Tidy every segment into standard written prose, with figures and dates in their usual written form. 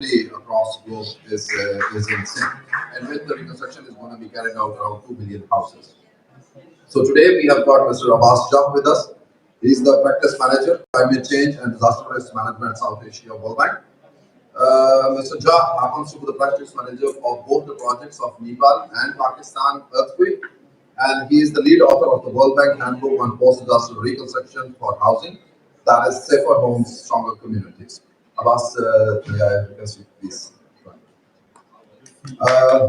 across globe is insane, and with the reconstruction is going to be carried out around 2 million houses. So today we have got Mr. Abbas Jah with us. He is the practice manager, climate change and disaster risk management South Asia World Bank. Mr. Jah happens to be the practice manager of both the projects of Nepal and Pakistan earthquake, and he is the lead author of the World Bank Handbook on Post-Disaster Reconstruction for Housing, that is safer homes, stronger communities. Abbas, yeah, you can speak, please. Uh,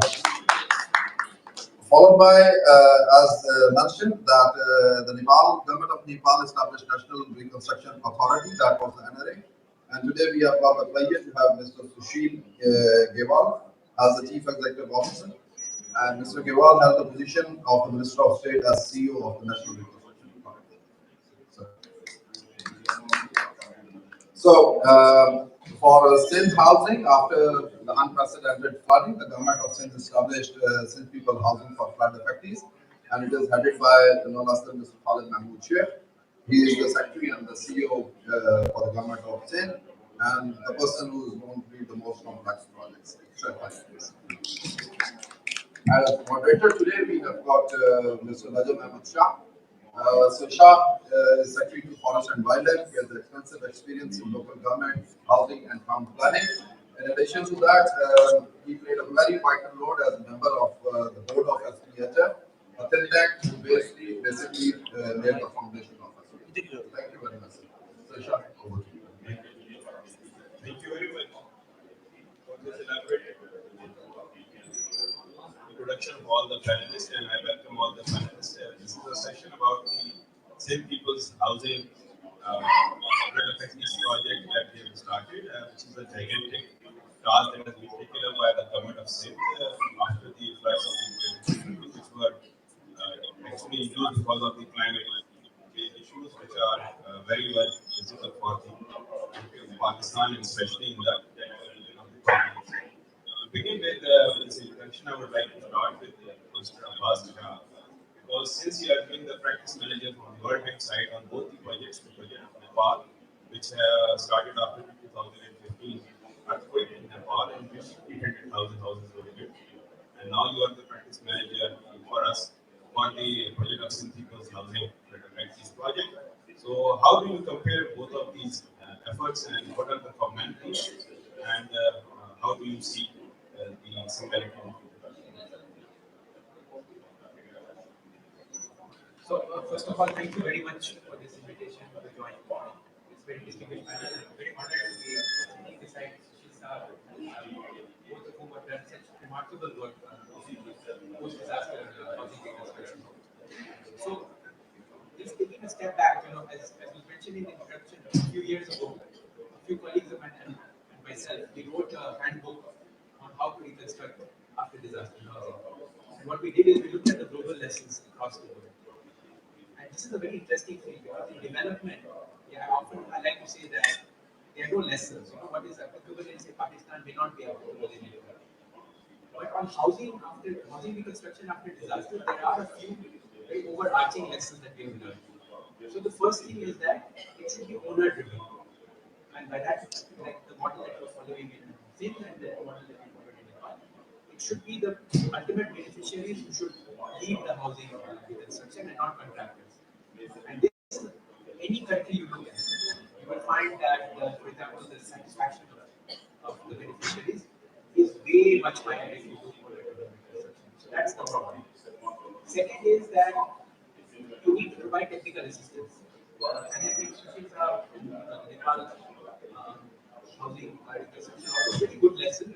Followed by, as mentioned, that the Nepal government of Nepal established National Reconstruction Authority, that was the NRA. And today we have got the pleasure to have Mr. Sushil Gewal as the Chief Executive Officer. And Mr. Gewal has the position of the Minister of State as CEO of the National Reconstruction Authority. So, so, for Sindh housing, after the unprecedented flooding, the government of Sindh established Sindh People Housing for Flood Affectees, and it is headed by no less than Mr. Khalid Mahmood Chair. He is the secretary and the CEO for the government of Sindh, and the person who is known to be the most complex projects. Sir, please. As moderator today, we have got Mr. Najam Ahmed Shah. So Shah is Secretary to Forest and Wildlife. He has extensive experience in local government, housing, and town planning. In addition to that, he played a very vital role as a member of the board of SPHF, a think tank who basically laid the foundation of SPHF. Thank you very much, sir. So Shah, over to you. Thank you very much for this elaborate introduction of all the panelists, and I welcome all the panelists. This is a session about the Same People's Housing Flood Affectees project that we have started, which is a gigantic task that has been taken up by the government of Sindh after the floods of the 2022, which were actually induced because of the climate change issues, which are very well visible for the country of Pakistan, and especially in the region of the Punjab. To begin with this introduction, I would like to start with Mr. Abbas Jah, because since you have been the practice manager from the World Bank side on both the projects, the project of Nepal, which started after the 2015 earthquake in Nepal, in which 300,000 houses were built, and now you are the practice manager for us for the project of Sindh People's Housing Affectees project. So, how do you compare both of these efforts, and what are the commonalities, and how do you see the similarity? So, first of all, thank you very much for this invitation for the joint. It's very distinguished panel. I'm very honored to be sitting beside Shisa, both of whom have done such remarkable work on post-disaster housing reconstruction. So, just taking a step back, as was mentioned in the introduction, a few years ago, a few colleagues of mine and myself, we wrote a handbook on how to reconstruct after disaster housing. And what we did is we looked at the global lessons across the world. And this is a very interesting thing because in development, I like to say that there are no lessons. What is applicable in say Pakistan may not be applicable in India. But on housing reconstruction after disaster, there are a few very overarching lessons that we have learned. So the first thing is that it should be owner driven. And by that, like the model that we're following in Sindh and the model that we followed in Nepal, it should be the ultimate beneficiaries who should lead the housing reconstruction and not contractors. And this, any country you look at, you will find that, for example, the satisfaction of the beneficiaries is way much higher if you do for the reconstruction. So that's the problem. Second is that you need to provide technical assistance. And I think Sushil's Nepal housing reconstruction also a pretty good lesson.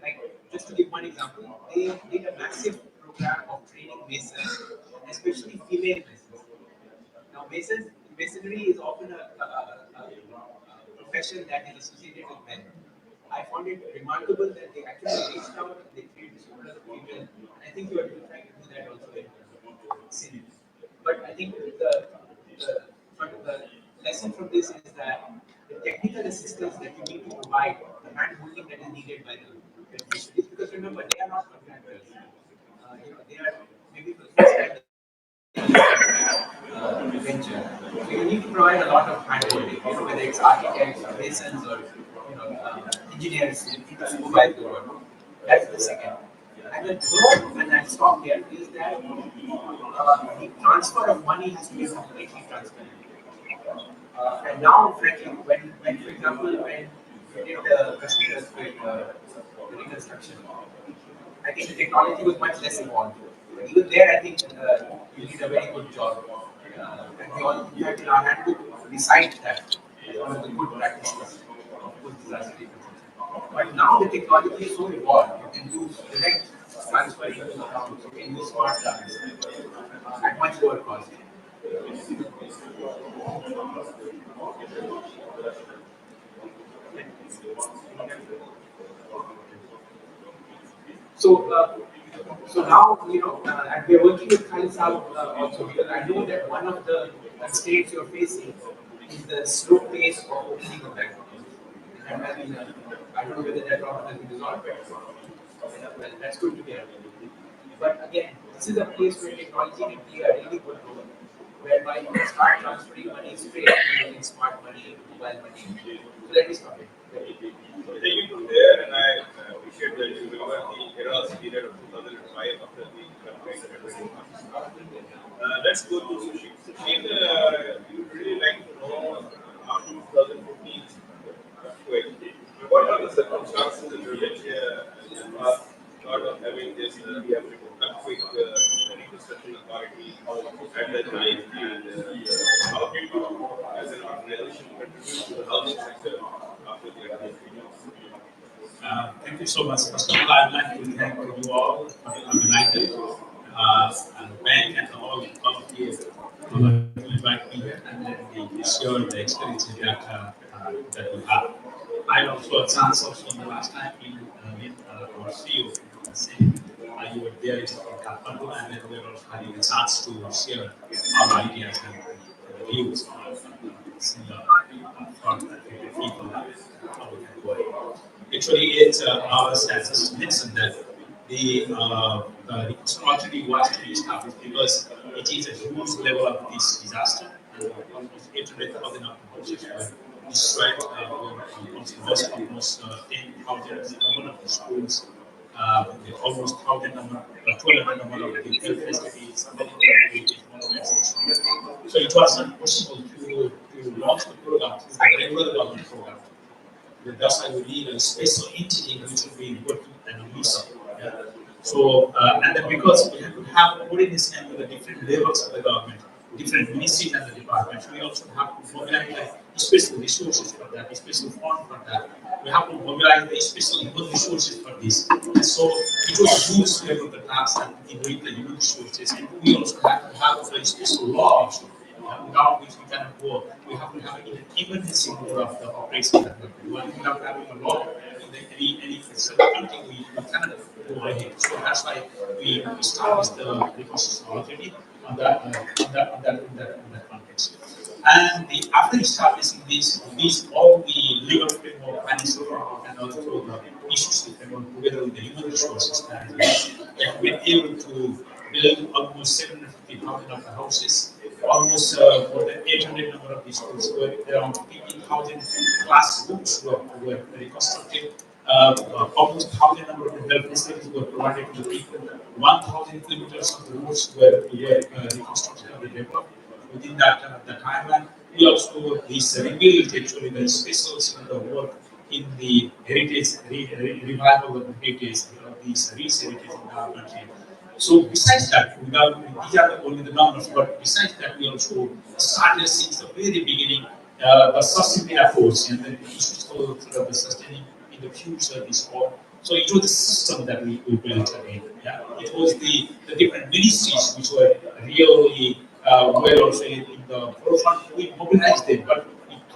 Like, just to give one example, they did a massive program of training masons, especially female masons. Now, masonry is often a profession that is associated with men. I found it remarkable that they actually reached out and they trained so many female. I think you are trying to do that also in Sindh. But I think the lesson from this is that the technical assistance that you need to provide, the hand holding that is needed by the beneficiaries, because remember, they are not contractors. They are maybe for the first time venture. So you need to provide a lot of hand holding, whether it's architects or masons or engineers into supervise the work. That's the second. And the third, and I'll stop here, is that the transfer of money has to be completely transparent. And now, frankly, when for example, when we did the Kashmir earthquake, the reconstruction, I think the technology was much less evolved. But even there, I think you did a very good job. And we all had in our hand to recite that as one of the good practices of good disaster reconstruction. But now the technology is so evolved, you can use direct transferring to accounts, you can use smart cards at much lower cost. So, so now, and we're working with Khalid Saab also because I know that one of the constraints you're facing is the slow pace of opening of bank accounts. And I mean, I don't know whether that problem has been resolved, but well, that's good to hear. But again, this is a place where technology can play a really good role, whereby you can start transferring money straight using smart money, mobile money. So let me stop it. So taking from there, and I appreciate that you remember the era period of 2005 after the conflict that happened in Pakistan. Let's go to Sushil. Sushil, you would really like to know after 2014 earthquake, what are the circumstances in which you are thought of having this earthquake reconstruction authority at that time, and how did you, as an organization, contribute to the housing sector after the earthquake? Thank you so much. First of all, I'd like to thank you all for United and the bank and all of you to invite me here and then we share the experiences that we have. I also had chance also the last time in our CEO saying you were there in Kathmandu and then we were also having a chance to share our ideas and views on similar thought that people have how we can go ahead. Actually, it's our census mentioned that the strategy was to be established because it is a huge level of this disaster. And almost 800,000 of the houses were destroyed. Almost 10,000 number of the schools, almost 1,000 number, 1,200 number of the health facilities, many of the monuments and so on. So it was not possible to launch the program through the regular government program. That's why we need a special entity which will be working and releasing. Yeah. So, and then because we have to have coordination with the different levels of the government, different ministries and the departments, we also have to mobilize the special resources for that, a special fund for that. We have to mobilize the special human resources for this. And so it was a huge level of the task and in doing the human resources. And we also have to have a special law also without which we cannot go. We have to have an emergency mode of the operation that we do. And without having a law in any country, we cannot go ahead. So that's why we established the resources already on that context. And after establishing these all the legal framework, financial framework, and also the issues framework together with the human resources management, and we're able to build almost 750,000 of the houses, almost more than 800 number of these schools, where around 15,000 classrooms were reconstructed. Almost 1,000 number of the health facilities were provided to the people. 1,000 kilometers of the roads were reconstructed and developed within the timeline. We also this rebuilt actually the special sort of work in the heritage revival of the heritage, these rich heritage in our country. So besides that, these are only the numbers, but besides that, we also started since the very beginning the sustainability efforts and the issues for sort of the sustaining in the future this all. So it was the system that we built again. Yeah? It was the different ministries which were really were also in the forefront. We mobilized them, but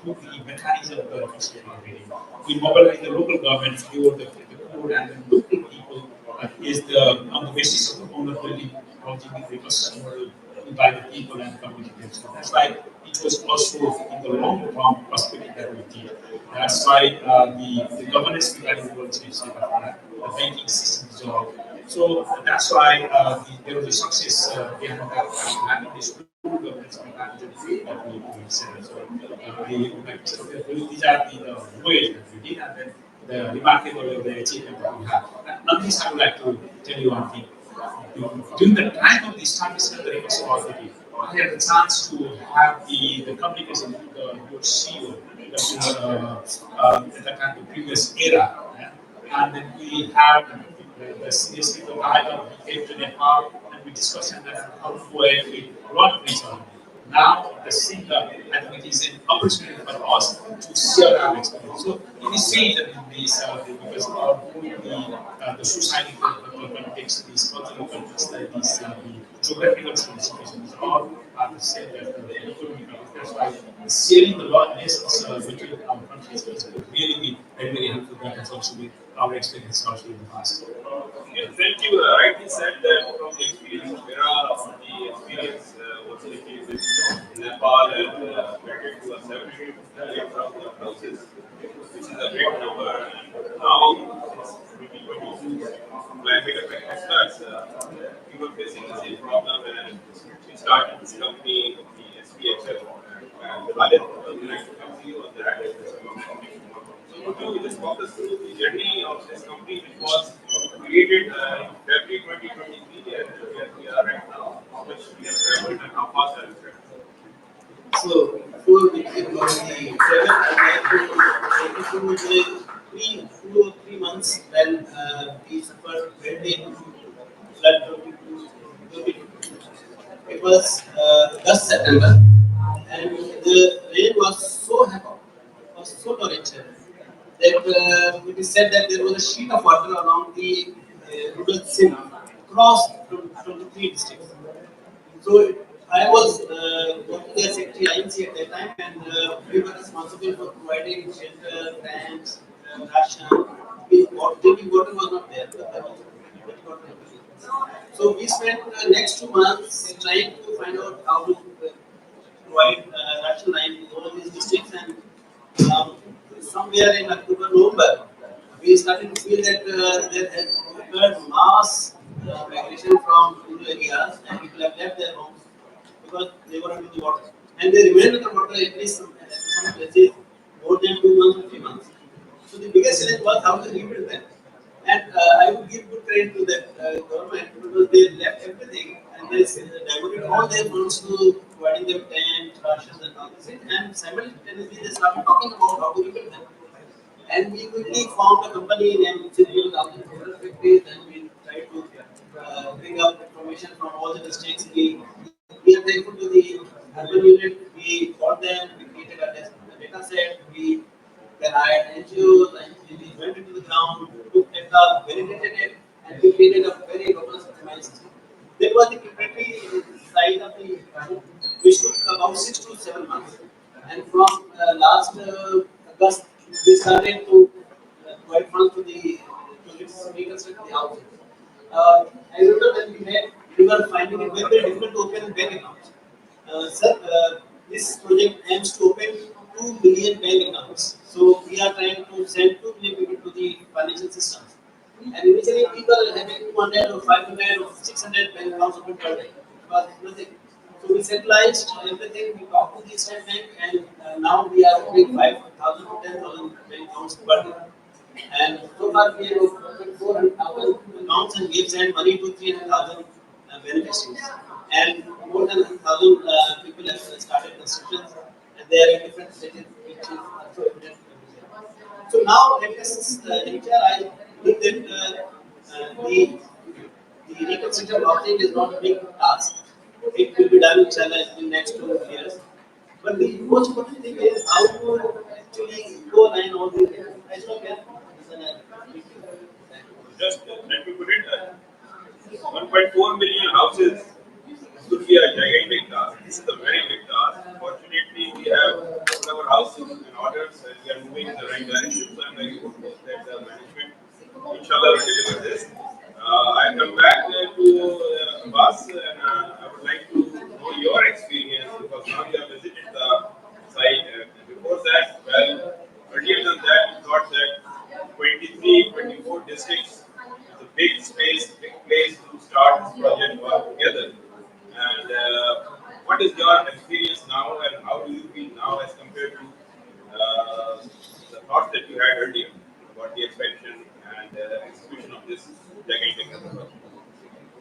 through the mechanism of the system already. We mobilized the local government through the code and the local people is the on the basis of the owner building housing the ecosystem model by the people and community. So that's why it was also in the long term perspective that we did. That's why the governance regarding the is the banking system job. So that's why there was a success behind that having this good governance mechanism that we set. So these are the ways that we did, and then the remarkable the achievement that we have. And on this, I would like to tell you one thing. During the time of the establishment of the Reverse Authority, I had the chance to have the communication with your CEO, at the time, the previous era. And then we had the seriously the dialogue, we came to Nepal, and we discussed and how to go ahead with lot reason. Now, the singer, I think it is an opportunity for us to share our experience. So, it is said that in this, because of the society context, this cultural context, this the geographical situations, all are the same as the economic context. That's why sharing the law lessons between our countries is really be very, very helpful. That has also been our experience also in the past. Yeah, thank you. Rightly said that from the experience, the experience was the case in Nepal and compared to a 78,000 houses, which is a great number. And now it's 2022 climate effect floods. We were facing the same problem and we started this company, the SPHL. And Khalid would like to come to you on that. So could you just walk us through the journey of this company which was created in February 2023 and where we are right now? How much we have traveled and how fast have we traveled? So before we begin about the travel, I'd like to take you through the 2 or 3 months when we suffered very flood 22. It was August, September, and the rain was so heavy, was so torrential that it is said that there was a sheet of water along the rural Sindh across from the three districts. So I was working as secretary INC at that time, and we were responsible for providing shelter, tents, ration. Drinking water was not there. There was very water available. So we spent the next 2 months trying to find out how to provide ration line in all these districts, and um, somewhere in October, November, we started to feel that there has occurred mass migration from rural areas, and people have left their homes because they were under the water. And they remained under water at least some places more than 2 months or 3 months. So the biggest challenge was how to rebuild them. And I would give good credit to that government because they left everything and they diverted all their funds to providing them tent, rations, and all this. And simultaneously, they started talking about how to rebuild them. And we quickly found a company named Civil Housing Factories, and we tried to bring up information from all the districts. We are thankful to the urban unit. We called them, we created a data set, we then hired NGOs, and we went into the ground, took data, validated it, and we created a very robust optimized system. That was the preparatory side of the which took about 6 to 7 months. And from last August, we started to provide funds to the to reconstruct the houses. I remember when we met, we were finding it very, very difficult to open bank accounts. Sir, this project aims to open 2 million bank accounts. So we are trying to send 2 million people to the financial systems. And initially people are having 200 or 500 or 600 bank accounts open per day. It was nothing. So we centralized everything, we talked to the state bank, and now we are opening 5,000 to 10,000 bank accounts per day. And so far we have opened 400,000 accounts and we have sent money to 300,000 beneficiaries. And more than 1,000 people have started constructions, and they are in different stages, which is also evident. So now at this juncture, I think that the reconstruction housing is not a big task. It will be done in next 2 years. But the most important thing is how to actually go line all these things. I don't get Just let me put it, 1.4 million houses could be a gigantic task. This is a very big task. Fortunately, we have put our house in order and we are moving in the right direction. So I'm very hopeful that the management, inshallah, will deliver this. I come back to Abbas and I would like to know your experience because now you have visited the site. Before that, well, earlier than that, you thought that 23, 24 districts is a big space, big place to start this project all together. And what is your experience now, and how do you feel now as compared to the thoughts that you had earlier about the this gigantic effort?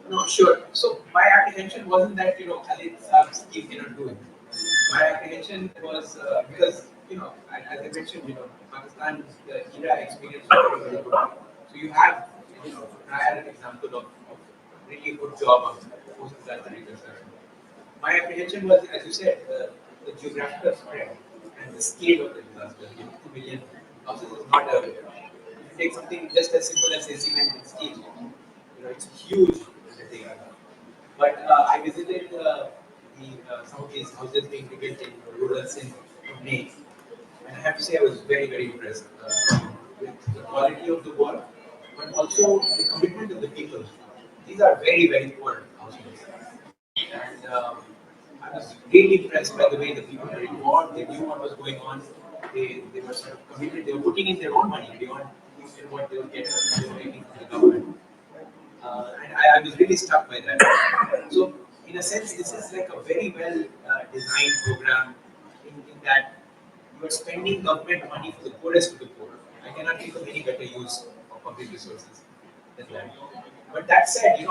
No, sure. So my apprehension wasn't that Khalid Saab's team cannot do it. My apprehension was because as I mentioned, Pakistan the era experience was very very good. So you have prior example of really good job of post disaster reconstruction. My apprehension was, as you said, the geographical spread and the scale of the disaster. 2 million houses is not a. If you take something just as simple as cement and steel, it's huge undertaking. But I visited some of these houses being rebuilt in rural Sindh in May, and I have to say I was very, very impressed with the quality of the work, but also the commitment of the people. These are very, very poor houses, and I was really impressed by the way the people were involved. They knew what was going on. They were sort of committed. They were putting in their own money beyond what they would get from the government. And I was really struck by that. So, in a sense, this is like a very well designed program in that you are spending government money for the poorest of the poor. I cannot think of any better use of public resources than that. But that said, I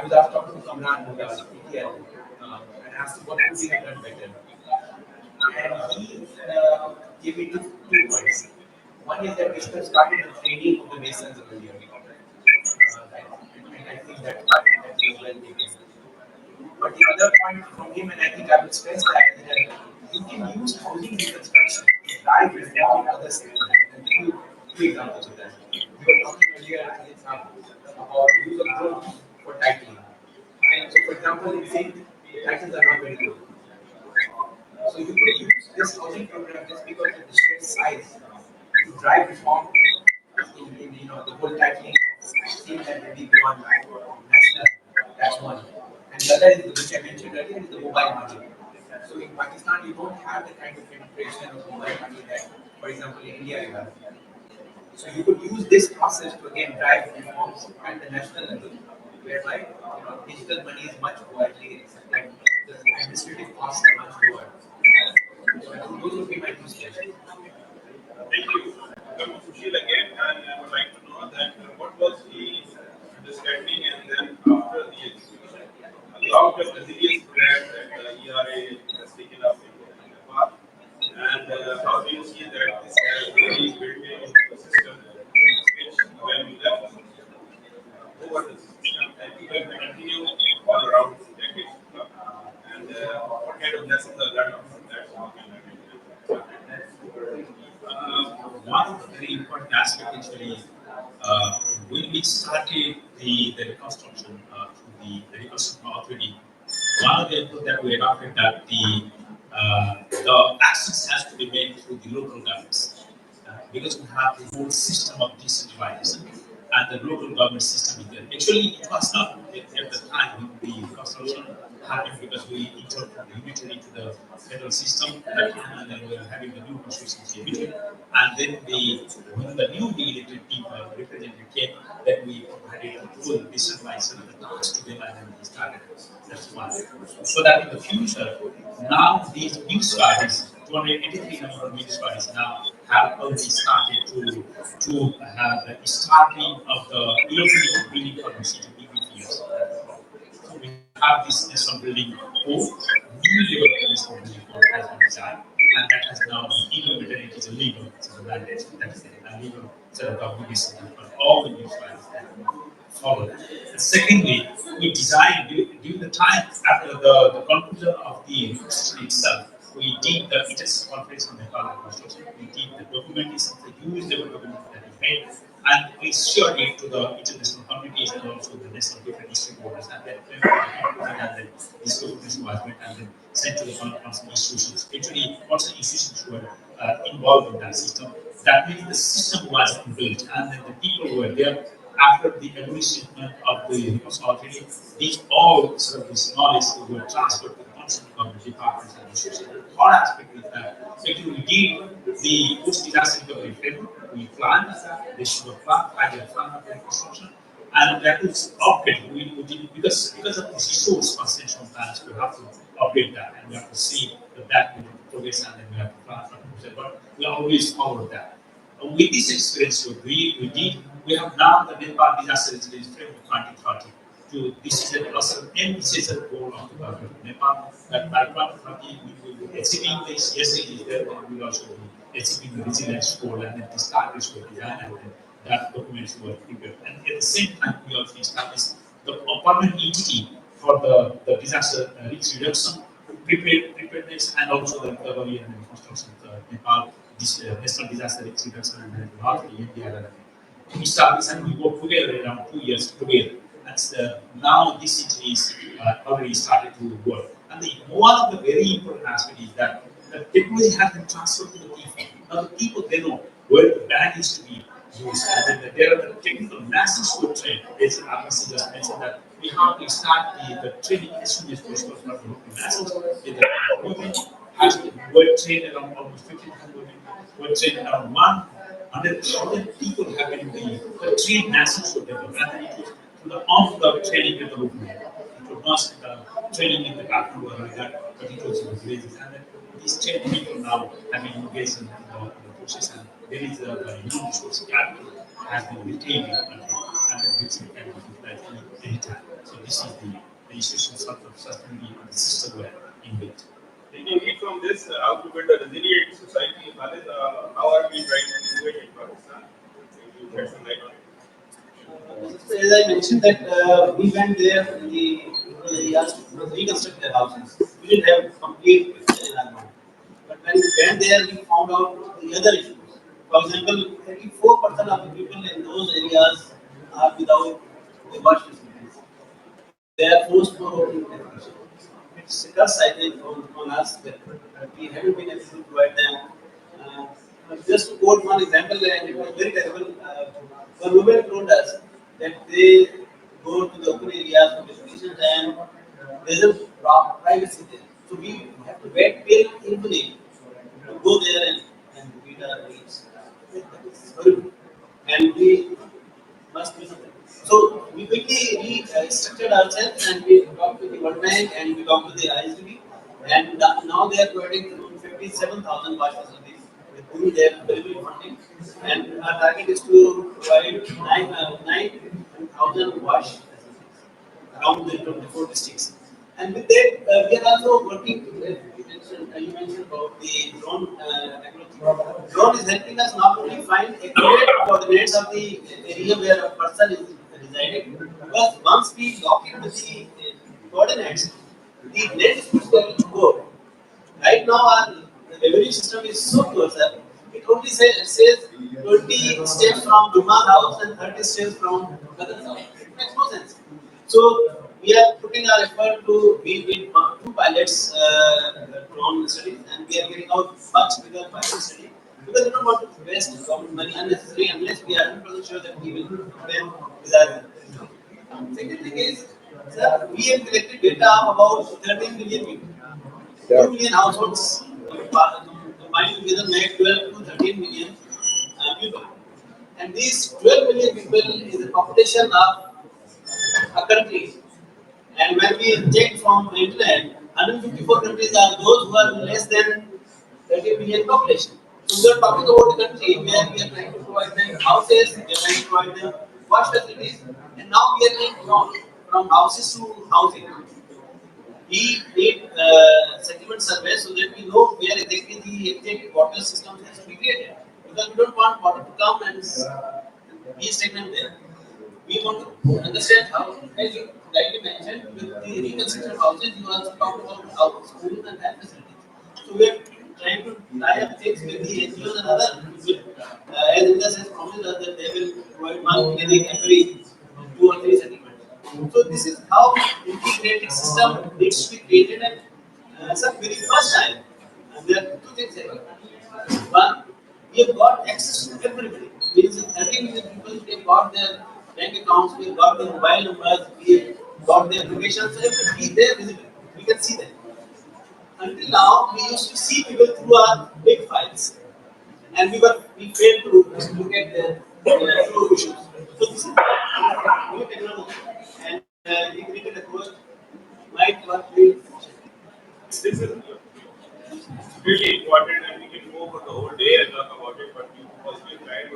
was asked talking to Kamran Mughal, PTL, and asked him what could we have done better. And he gave me two points. One is that we should have started the training of the masons earlier. And I think that was well taken. But the other point from him, and I think I would stress that, is that you can use housing reconstruction to drive reform in other sectors. And two examples of that. We were talking earlier, Khalid Saab, about use of drones for titling. And so, for example, in Sindh, the titles are not very good. So you could use this housing program just because of the sheer size to drive reform in the whole titling thing that will be beyond national. That's one. And the other is which I mentioned earlier is the mobile money. So in Pakistan you don't have the kind of penetration of mobile money that, for example, in India you have. So you could use this process to again drive reforms at the national level, whereby digital money is much widely accepted. The administrative costs are much lower. So I think those would be my two suggestions. Thank you. Welcome to Sushil again, and I would like to know that what was the understanding and then after the execution, a lot of resilience program that the ERA has taken up in the past, and how do you see that this has really built into the system, which when we left over the system, and we will continue all around decades to come, and what kind of lessons are learned from that? So we can learn it. One of the very important aspects actually, when we started the reconstruction through the reconstruction authority, one of the input that we adopted that the access has to be made through the local governments because we have the whole system of decentralization and the local government system is there. Actually, it was not at the time when the reconstruction happened because we entered from the unitary to the federal system at that time, and then we were having the new constitution unitary, and then when the newly elected people representative came, then we provided a full decentralization of the tasks to them, and then we started. That's one. So that in the future, now these municipalities, 283 number of municipalities now have already started to have the starting of the electric building permits to be years. So we have this national building code, new level national building code has been designed, and that has now been implemented. It is a legal sort of mandate, that is a legal sort of obligation for all the municipalities that follow that. And secondly, we designed during the time after the conclusion of the reconstruction itself, we did the intensive conference on the economic construction. We did the documentation, the huge level document that we made, and we shared it to the international communities and also the national different stakeholders. And then and then this documentation was made and then sent to the concerned institutions. Actually, concerned institutions were involved in that system. That means the system was built, and then the people were there after the administration of the authority. These all sort of this knowledge were transferred to the concerned government departments and institutions. The third aspect is that actually we did the post-disaster recovery framework. We planned, they should have planned, 5-year plan of reconstruction, and that was updated. We did because of the resource concentration plans, we have to update that, and we have to see that will progress, and then we have to plan for the future. But we always follow that. With this experience, we did we have now the Nepal disaster resilience framework 2030. This is an ambitious goal of the government of Nepal that by 2030 we will be achieving this. Yes, it is there, but we will also be achieving the resilience goal, and then these targets were designed and then that documents were prepared. And at the same time, we also established the permanent entity for the disaster risk reduction, preparedness, and also the recovery and reconstruction of the Nepal National Disaster Risk Reduction and largely India. We established and we worked together around 2 years together. That's now this city is already started to work. And one of the very important aspects is that the technology has been transferred to the people. Now the people they know where the bag is to be used, and then there are the technical masses to train. As Agnes just mentioned that we have to start the training as soon as possible for the masses. The women has been well trained around almost 1,500 women, well trained around 100,000 people have been the trained masses for development. And it was to the on-the training development. It was not training in the bathroom or like that, but it was in the villages. And then these 10 people now have been engaged in the process, and there is the human resource capital has been retained in the country, and which can be utilized anytime. So this is the institutional sort of sustainability and the system where inbuilt. You can read from this how to build a resilient society. Khalid, how are we trying to do it in Pakistan? Can you shed some light on it? So as I mentioned that we went there in the rural areas to reconstruct their houses. We didn't have complete picture in our mind. But when we went there, we found out the other issues. For example, 34% of the people in those areas are without the wash facilities. They are forced for open defecation. It's a curse, I think, on us that we haven't been able to provide them. Just to quote one example, and it was very terrible. One woman told us that they go to the open areas for defecation and there's a privacy there. So we have to wait till evening to go there and read our reads. That is horrible. And we must do something. So we quickly restructured ourselves and we talked to the World Bank and we talked to the ISDB, and now they are providing around 57,000 wash facilities with whom they have available funding, and our target is to provide 9,000 wash facilities around the 24 districts. And with that, we are also working. You mentioned about the drone technology. Drone is helping us not only find accurate coordinates of the area where a person is residing, because once we lock in with the coordinates, the next will go. Right now, our revenue system is so close that it only says 20 steps from Duma's house and 30 steps from Kadan's house. It makes no sense. So we are putting our effort to we did two pilots drone studies, and we are getting out much bigger pilot study because we don't want to waste government money unnecessarily unless we are 100% sure that we will compare with our. Second thing is, sir, we have collected data of about 13 million people. 2 million households combined together make 12 to 13 million people. And these 12 million people is the population of a country. And when we check from the internet, 154 countries are those who are less than 30 million population. So we are talking about a country where we are trying to provide them houses, we are trying to provide them wash facilities, and now we are going from houses to housing. We need settlement survey so that we know where exactly the exact water system has to be created. Because we don't want water to come and be stagnant there. We want to understand how, as you rightly mentioned, with the reconstruction houses, you also talk about how schools and health facilities. So we are trying to tie up things with the NGOs and other, as Indus has promised us that they will provide one clinic every 2 or 3 settlements. So this is how integrated system needs to be created, and some very first time. There are two things here. One, we have got access to everybody. There is 13 million people, we have got their bank accounts, we have got their mobile numbers, we have got their locations, so they are visible. We can see them. Until now, we used to see people through our big files, and we failed to look at the true issues. So this is new technology, and integrated approach might work very efficiently. This is really important, and we can go for the whole day and talk about it, but we also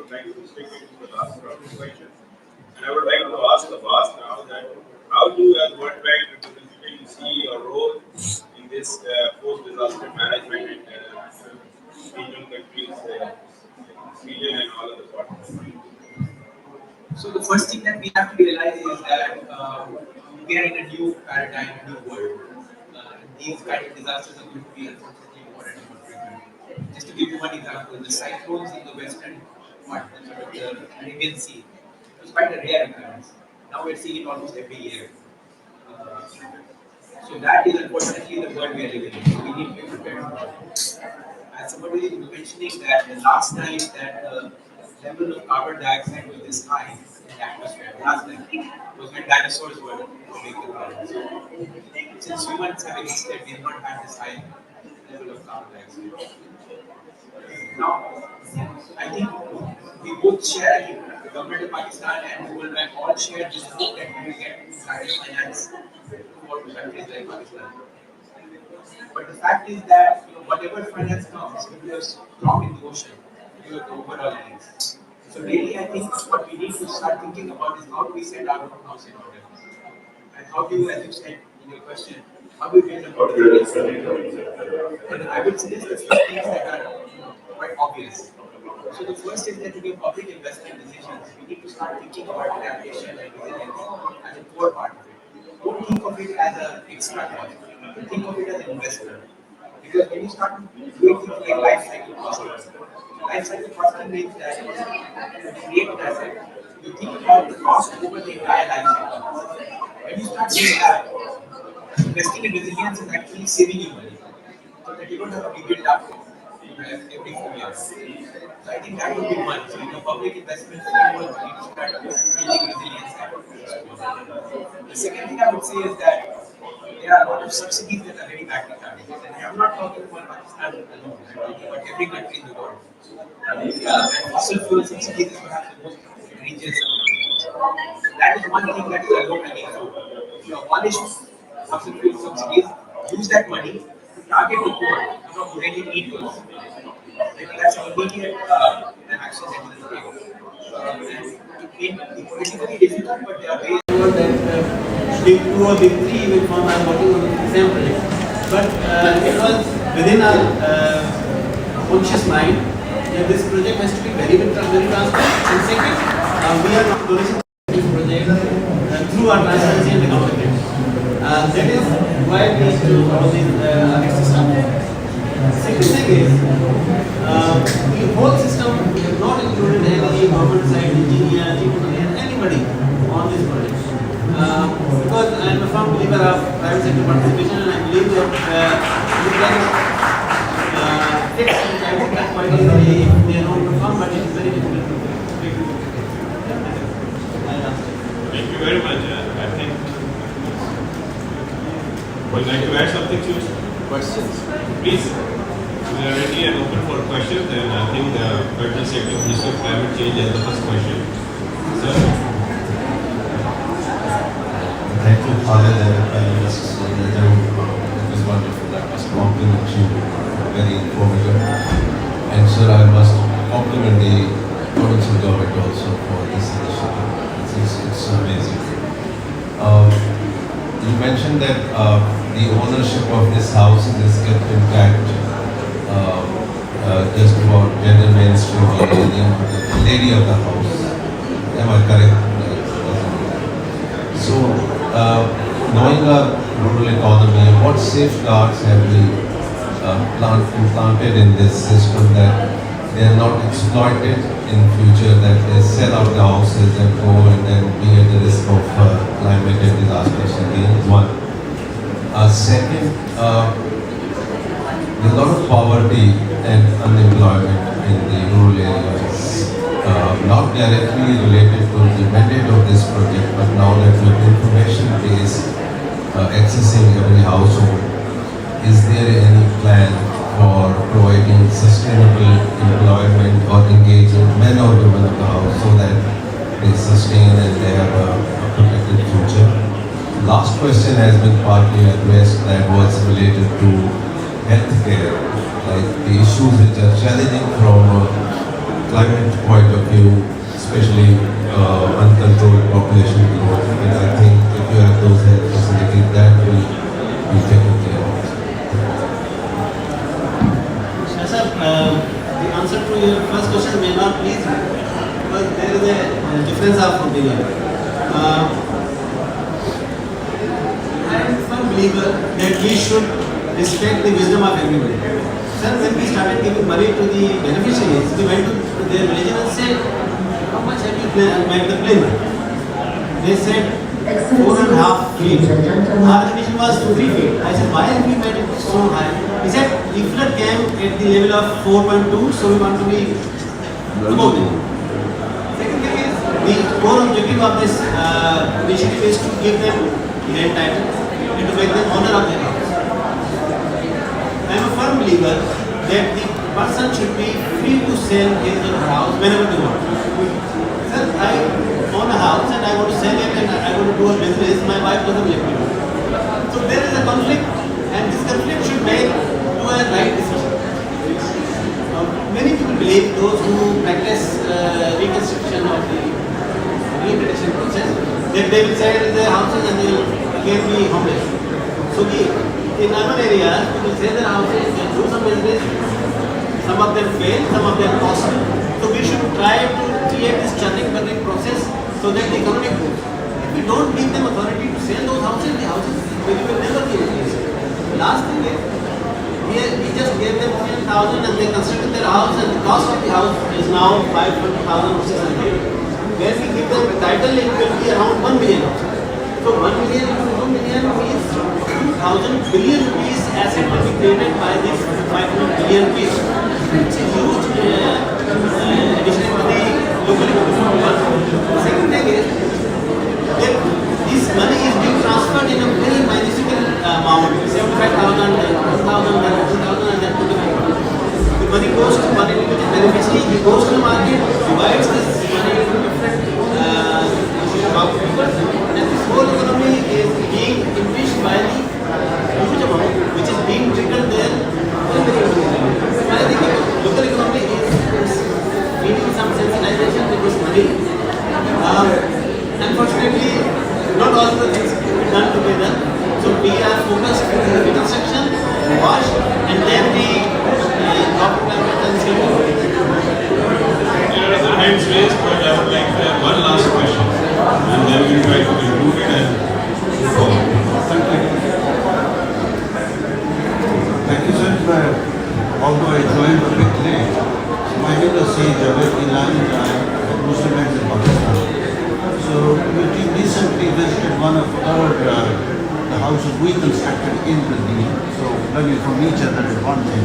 try to stick it to the last round of questions. So the first thing that we have to realize is that we are in a new paradigm, a new world. These kind of disasters are going to be unfortunately more and more frequent. Just to give you one example, the cyclones in the western part, sort of the Arabian Sea, was quite a rare occurrence. Now we're seeing it almost every year. Uh, so that is unfortunately the world we are living in. So we need to be prepared for that. As somebody was mentioning that the last time that the level of carbon dioxide was this high in the atmosphere, last time, was when dinosaurs were big. So since humans have existed, we have not had this high level of carbon dioxide. Now, I think we both share, I think the government of Pakistan and the World Bank all share this hope that we will get climate finance for countries like Pakistan. But the fact is that whatever finance comes, it will drop in the ocean due to the overall needs. So really, I think what we need to start thinking about is how do we set our own house in order, and how do you, as you said in your question, how do we build a portfolio? And I would suggest a few things that are quite obvious. So the first is that to give public investment decisions, we need to start thinking about adaptation and resilience as a core part of it. Don't think of it as an extra cost. Think of it as an investment. Because when you start doing things like life cycle costing, life cycle costing means that when you create an asset, you think about the cost over the entire life cycle. When you start doing that, investing in resilience is actually saving you money so that you don't have to rebuild up every few years. So I think that would be one. So public investment framework need to start building resilience and the second thing I would say is that there are a lot of subsidies that are very backwardated. And I'm not talking about Pakistan alone, I'm talking about every country in the world. And fossil fuel subsidies is perhaps the most egregious. That is one thing that is a low hanging fruit. If you abolish fossil fuel subsidies, use that money to target the poor, who really need those. I think that's an immediate action that you can take. And it may be politically difficult, but there are ways. That big two or big three will form. I'm working on the same project, but it was within our conscious mind that this project has to be very transparent. And second, we are not donation this project through our transparency and accountability. That is why we need to follow this audit system. Second thing is the whole system is not included any government side engineer, anybody on this project. Because I am a firm believer of private sector participation, and I believe that we can fix the private sector quite easily if they don't perform, but it is very difficult to fix. Thank you very much. I think would you like to add something to questions? Please. We are ready and open for questions, and I think the Federal Secretary of Ministry of Climate Change has the first question. Sir. Thank you, Khalid and panelists. It was wonderful. I must compliment you. Very informative. And sir, I must compliment the provincial government also for this initiative. It's amazing. You mentioned that the ownership of this house is kept intact just for gender mainstream or the lady of the house. Am I correct? So, knowing our rural economy, what safeguards have we implanted in this system that they are not exploited in future, that they sell out the houses and go and then be at the risk of climate and disasters again? One. Second, there's a lot of poverty and unemployment in the rural areas, not directly related to the mandate of this project, but now that with information-based accessing every household, is there any plan for providing sustainable employment or engaging men or women of the house so that they sustain and they have a protected future? Last question has been partly addressed, that was related to healthcare, like the issues which are challenging from a climate point of view, especially uncontrolled population growth. And I think if you have those health facilities, that will be taken care of. Sir, the answer to your first question may not please you, because there is a difference of opinion. I am a firm believer that we should respect the wisdom of everybody. Sir, when we started giving money to the beneficiaries, we went to their village and said, how much have you made the plane? They said 4.5 feet. Our condition was 3 feet. I said, why have we made it so high? He said, the flood came at the level of 4.2, so we want to be above it. Second thing is, the core objective of this initiative is to give them land title and to make them owner of their house. I am a firm believer that the person should be free to sell his or her house whenever they want. Sir, I own a house and I want to sell it and I want to do a business, my wife doesn't let me do. So there is a conflict and this conflict should make to a right decision. Many people believe, those who practice reconstruction of the rehabilitation process, that they will sell their houses and they will again be homeless. So in urban areas, people sell their houses, they do some business, some of them fail, some of them prosper. So we should try to create this churning burning process so that the economy grows. If we don't give them authority to sell those houses, the houses will never be replaced. Last thing is, we just gave them 10,000 and they constructed their house and the cost of the house is now 500,000 or 600. Where we give them a title, it will be around 1 million. So 1 million into 1 million means 2,000 billion rupees asset will be created by this 500 billion rupees. It's a huge addition to the local economy. The second thing is that this money is being transferred in a very minuscule amount, 75,000, 1,000, 2,000 and then 25,000. The money goes to one individual beneficiary, he goes to the market, divides this money into different people, and this whole economy is being enriched by the huge amount which is being triggered there. I think local economy is needing some sensitization to this money. Unfortunately, not all the things can be done together. So we are focused on the reconstruction, wash, and then the crop climate and skilled. There are other hands raised, but I would like to have one last question, and then we'll try to conclude it and move forward. Thank you, sir. Although I joined a bit late, my name is Saeed Javed Ilani, Muslim Men's in Pakistan. So we recently visited one of the houses we constructed in the deal. So learning from each other is one thing.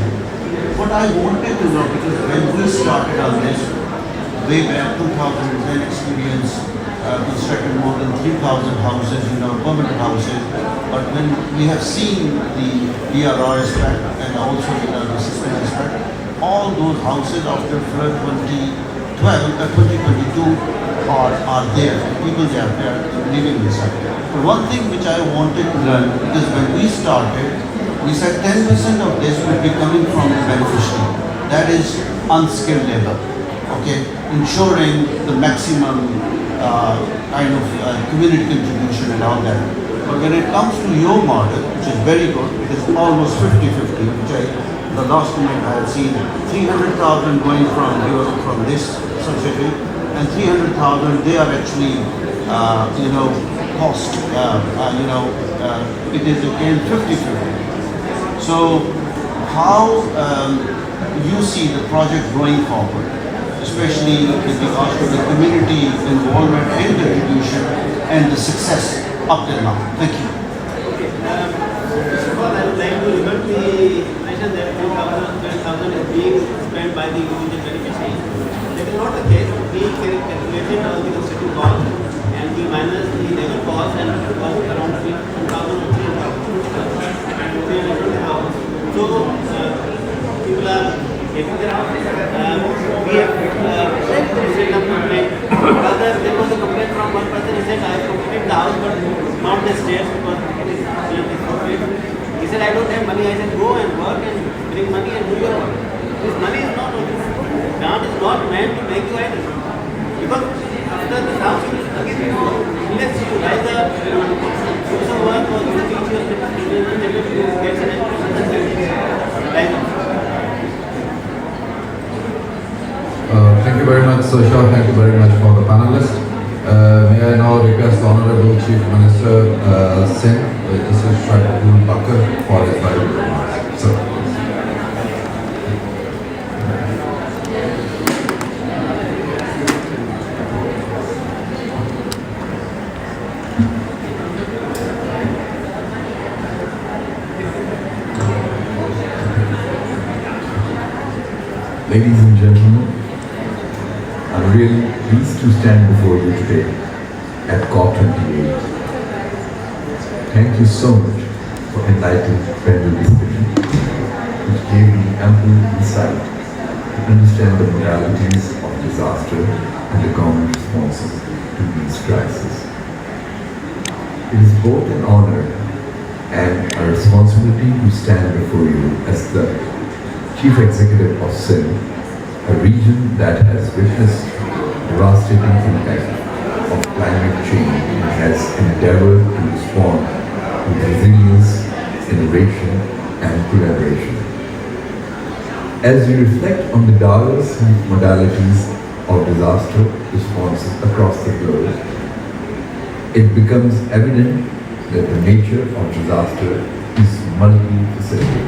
What I wanted to know, because when we started on this, way back 2010 experience, constructed more than 3,000 houses, permanent houses. But when we have seen the DRR aspect and also the system aspect, all those houses after flood 2022 are there. People they are living inside. But one thing which I wanted to learn, because when we started, we said 10% of this would be coming from the beneficiary. That is unskilled labor. Okay, ensuring the maximum community contribution and all that. But when it comes to your model, which is very good, it is almost 50-50, which the last time I have seen 300,000 going from this subsidy, and 300,000 they are actually cost. It is again 50-50. So how you see the project going forward, especially with regards to the community involvement and contribution and the success up till now? Thank you. First of all, I would like to revert the mention that 12,000 is being spent by the individual beneficiary. That is not the case. We calculated all the construction cost and we minus the labor cost, and it was around 2,000 or 3,000. So people are getting their house. We have set up complaint. Rather, there was a complaint from one person. He said, I have completed the house, but not the stairs because it is complete. He said, I don't have money. I said, go and work and bring money and do your work. This money is not, grant is not meant to make you idle. Because after the house, you will again unless you rise up, do some work or you teach your children, you get an education. Thank you very much, Social. Thank you very much for the panelists. may I now request Honorable Chief Minister Singh, this is Shahidul Bakr for his final remarks. Sir. Ladies and gentlemen, I'm really pleased to stand before you today at COP28. Thank you so much for enlightened panel discussion, which gave me ample insight to understand the modalities of disaster and the government responses to these crises. It is both an honor and a responsibility to stand before you as the Chief Executive of Sindh, a region that has witnessed devastating impact of climate change and has endeavored to respond with resilience, innovation, and collaboration. As we reflect on the diverse modalities of disaster responses across the globe, it becomes evident that the nature of disaster is multifaceted,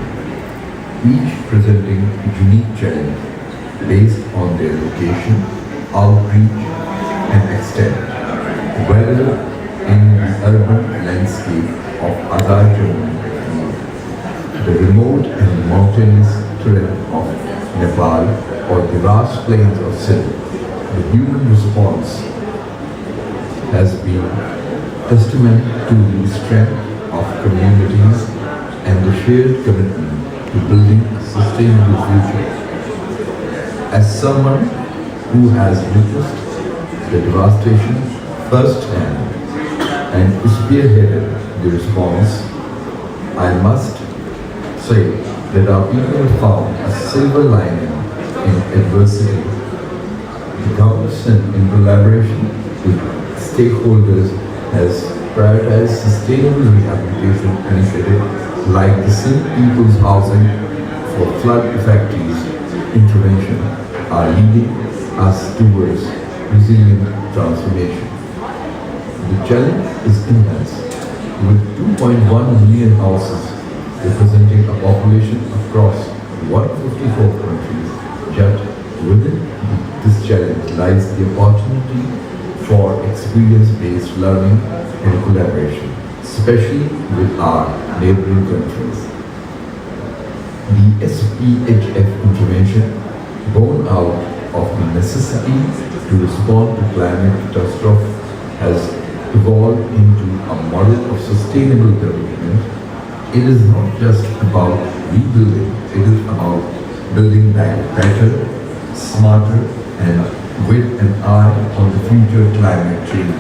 each presenting a unique challenge based on their location, outreach, and extent. Whether in the urban landscape of Azar Jammu and Kashmir, the remote and mountainous terrain of Nepal, or the vast plains of Sindh, the human response has been testament to the strength of communities and the shared commitment to building a sustainable future. As someone who has witnessed the devastation firsthand and spearheaded the response, I must say that our people found a silver lining in adversity. The government, in collaboration with stakeholders, has prioritized sustainable rehabilitation initiatives like the Sindh People's Housing for Flood Effectees intervention are leading us towards resilient transformation. The challenge is immense, with 2.1 million houses representing a population across 154 countries. Yet within this challenge lies the opportunity for experience-based learning and collaboration, especially with our neighboring countries. The SPHF intervention, born out of the necessity to respond to climate catastrophe, has evolved into a model of sustainable development. It is not just about rebuilding, it is about building back better, smarter, and with an eye on the future. Climate change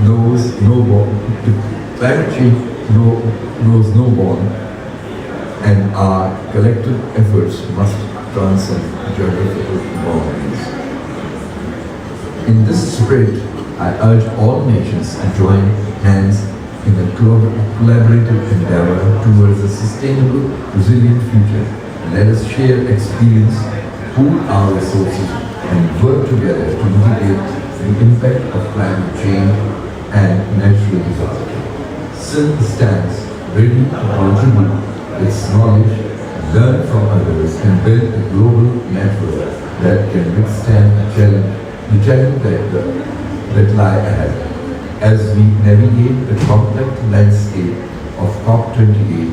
knows no born, and our collective efforts must transcend geographical boundaries. In this spirit, I urge all nations to join hands in a collaborative endeavor towards a sustainable, resilient future. Let us share experience, pool our resources, and work together to mitigate the impact of climate change and natural disaster. Sindh stands ready to contribute its knowledge, learn from others, and build a global network that can withstand the challenge that lie ahead. As we navigate the complex landscape of COP28,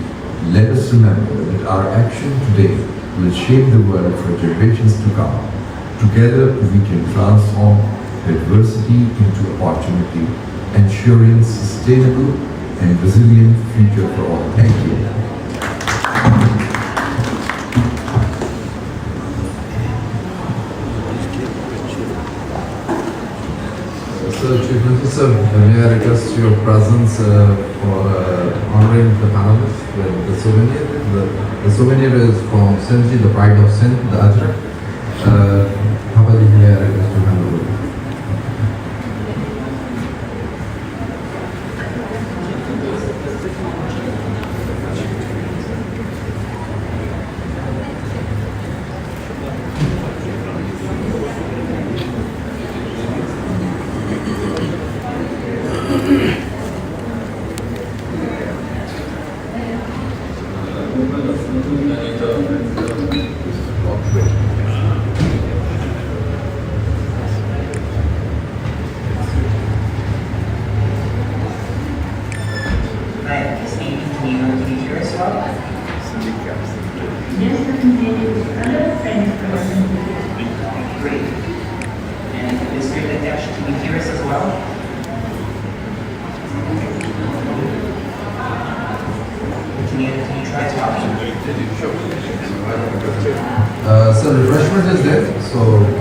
let us remember that our action today will shape the world for generations to come. Together, we can transform adversity into opportunity, ensuring sustainable and resilient future for all. Thank you. So, Chief Minister, may I request your presence for honoring the panelists with the souvenir. The souvenir is from Sindh, the pride of Sindh, the Ajrak. Papaji, may I request to hand over? refreshment is there, so